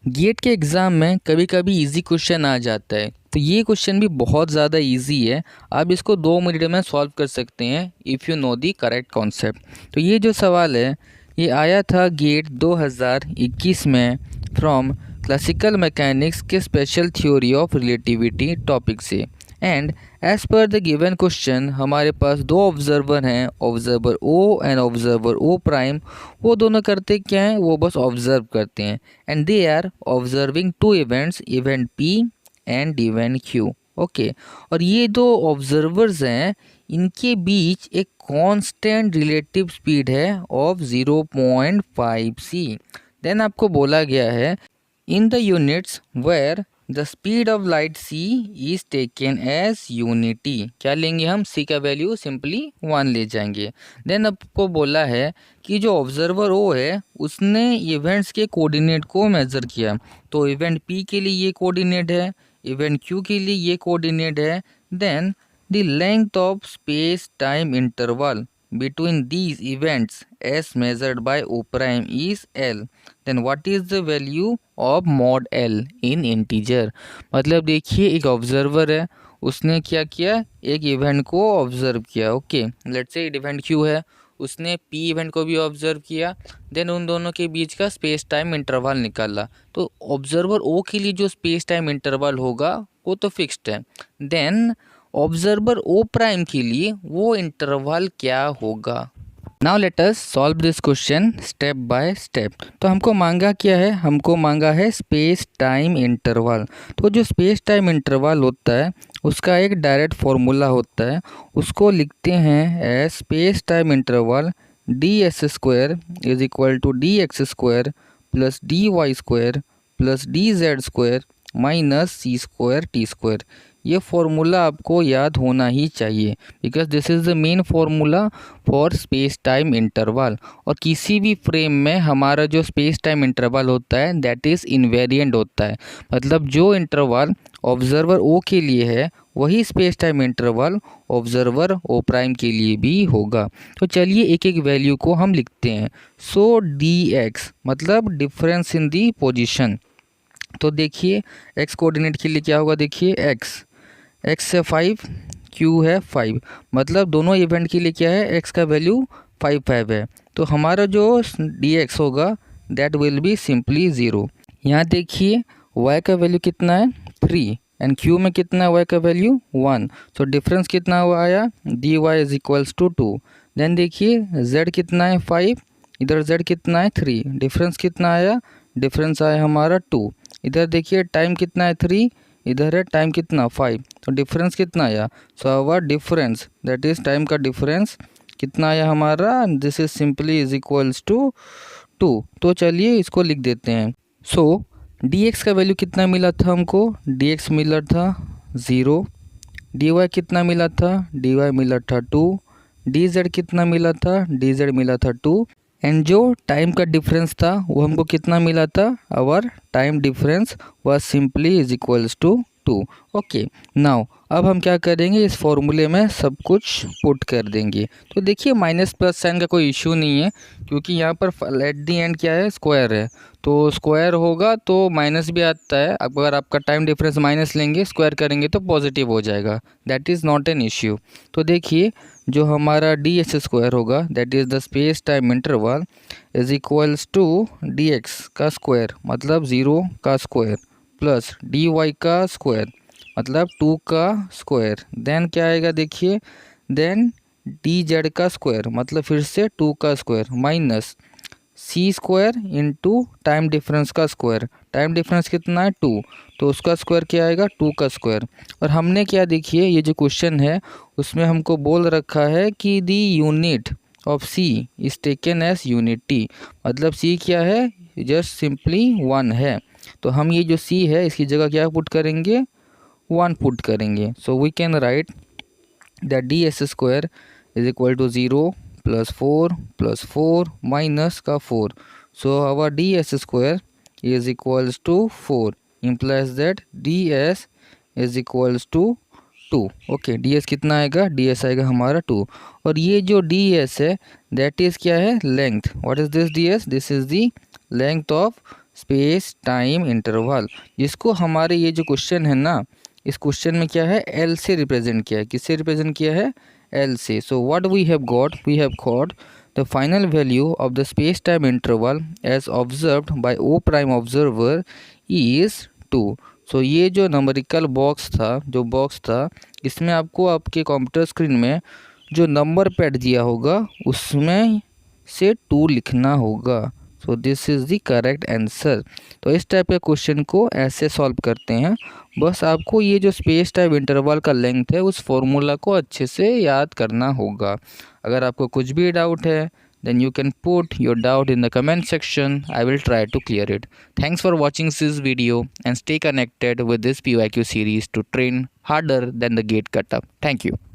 Gate के exam में कभी कभी इजी क्वेश्चन आ जाता है, तो ये क्वेश्चन भी बहुत ज़्यादा इजी है। आप इसको 2 मिनट में सॉल्व कर सकते हैं if you know the correct concept. तो ये जो सवाल है ये आया था गेट 2021 में फ्रॉम क्लासिकल मैकेनिक्स के special theory of relativity topic से। एंड एज पर द गिवन क्वेश्चन हमारे पास दो ऑब्जर्वर हैं, observer O and observer O prime. वो दोनों करते क्या हैं, वो बस ऑब्जर्व करते हैं and they are observing two events, event p and event q. Okay, और ये दो ऑब्जर्वर्स हैं, इनके बीच एक कांस्टेंट रिलेटिव स्पीड है ऑफ 0.5 सी। देन आपको बोला गया है in the units where the speed of light c is taken as unity. क्या लेंगे हम, c का वैल्यू सिंपली 1 ले जाएंगे। देन आपको बोला है कि जो ऑब्जर्वर o है उसने इवेंट्स के कोऑर्डिनेट को मेज़र किया। तो इवेंट p के लिए ये कोऑर्डिनेट है, इवेंट q के लिए ये कोऑर्डिनेट है। Then the length of space time interval between these events as measured by O prime is L. Then what is the value of mod L in integer? मतलब देखिए एक observer है, उसने क्या किया, एक इवेंट को ऑब्जर्व किया। Okay, let's say event Q है, उसने पी इवेंट को भी ऑब्जर्व किया। देन उन दोनों के बीच का स्पेस टाइम इंटरवल निकाला। तो ऑब्जर्वर ओ के लिए जो स्पेस टाइम इंटरवल होगा वो तो फिक्स्ड है। देन ऑब्जर्वर ओ प्राइम के लिए वो इंटरवल क्या होगा। Now let us solve this question step by step. तो हमको मांगा क्या है, हमको मांगा है स्पेस टाइम इंटरवल। तो जो स्पेस टाइम इंटरवल होता है उसका एक डायरेक्ट फॉर्मूला होता है, उसको लिखते हैं as space time interval d s square is equal to d x square plus d y square plus d z square minus c square t square. ये फॉर्मूला आपको याद होना ही चाहिए because this is the main formula for space time interval. और किसी भी frame में हमारा जो स्पेस टाइम इंटरवल होता है दैट इज़ इनवेरिएंट होता है। मतलब जो इंटरवल ऑब्जर्वर ओ के लिए है वही space time interval observer O prime के लिए भी होगा। तो चलिए एक एक वैल्यू को हम लिखते हैं। सो डी एक्स मतलब डिफरेंस इन दी पोजिशन। तो देखिए एक्स कोऑर्डिनेट के लिए क्या होगा, देखिए एक्स से 5, क्यू है 5, मतलब दोनों इवेंट के लिए क्या है, एक्स का वैल्यू 5 है। तो हमारा जो डी एक्स होगा दैट विल बी सिंपली 0। यहाँ देखिए वाई का वैल्यू कितना है 3 एंड क्यू में कितना है वाई का वैल्यू 1। सो डिफरेंस कितना हुआ आया, d y is equals to 2। Then देखिए जेड कितना है 5, इधर जेड कितना है 3, डिफरेंस कितना आया, डिफरेंस आया हमारा 2। इधर देखिए टाइम कितना है 3, इधर है टाइम कितना 5, तो डिफरेंस कितना आया। So our difference that is time का डिफरेंस कितना आया हमारा, this is simply is equals to 2। तो चलिए इसको लिख देते हैं। सो डी एक्स का वैल्यू कितना मिला था हमको, डी एक्स मिला था 0, डी वाई कितना मिला था, डी वाई मिला था 2, डी जेड कितना मिला था, डी जेड मिला था 2 एंड जो टाइम का डिफरेंस था वो हमको कितना मिला था, our time difference was simply is equals to 2। Okay, now अब हम क्या करेंगे, इस फॉर्मूले में सब कुछ पुट कर देंगे। तो देखिए माइनस प्लस साइन का कोई इशू नहीं है क्योंकि यहाँ पर एट दी एंड क्या है, स्क्वायर है। तो स्क्वायर होगा तो माइनस भी आता है, अगर आपका टाइम डिफरेंस माइनस लेंगे स्क्वायर करेंगे तो पॉजिटिव हो जाएगा, that is not an issue. तो देखिए जो हमारा डी एक्स स्क्वायर होगा that is the space time interval is equals to d x का स्क्वायर मतलब 0 का स्क्वायर प्लस डी वाई का स्क्वायर मतलब 2 का स्क्वायर। देन क्या आएगा देखिए, देन डी जेड का स्क्वायर मतलब फिर से 2 का स्क्वायर minus c square into time difference का स्क्वायर। टाइम डिफरेंस कितना है 2, तो उसका स्क्वायर क्या आएगा 2 का स्क्वायर। और हमने क्या देखिए ये जो क्वेश्चन है उसमें हमको बोल रखा है कि the unit of C is taken as unity, मतलब सी क्या है, जस्ट सिंपली 1 है। तो हम ये जो सी है इसकी जगह क्या पुट करेंगे, 1 पुट करेंगे। So we can write that d s square is equal to 0 plus 4 minus का 4। So our d s square is equals to 4 implies that ds is equals to 2। Okay, d s कितना आएगा, D S आएगा हमारा 2। और ये जो D S है that is क्या है, length. What is this D S, this is the length of space time interval, जिसको हमारे ये जो क्वेश्चन है ना, इस क्वेश्चन में क्या है, एल से रिप्रेजेंट किया है। किससे रिप्रेजेंट किया है, एल से। So what we have got the final value of the space time interval as observed by O prime observer is 2। सो ये जो नंबरिकल बॉक्स था, इसमें आपको आपके कंप्यूटर स्क्रीन में जो नंबर पैड दिया होगा उसमें से 2 लिखना होगा। So this is the correct answer. तो इस टाइप के क्वेश्चन को ऐसे सॉल्व करते हैं। बस आपको ये जो स्पेस टाइम इंटरवल का लेंथ है उस फॉर्मूला को अच्छे से याद करना होगा। अगर आपको कुछ भी डाउट है then you can put your doubt in the comment section. I will try to clear it. Thanks for watching this video and stay connected with this PYQ series to train harder than the gate cutup. Thank you.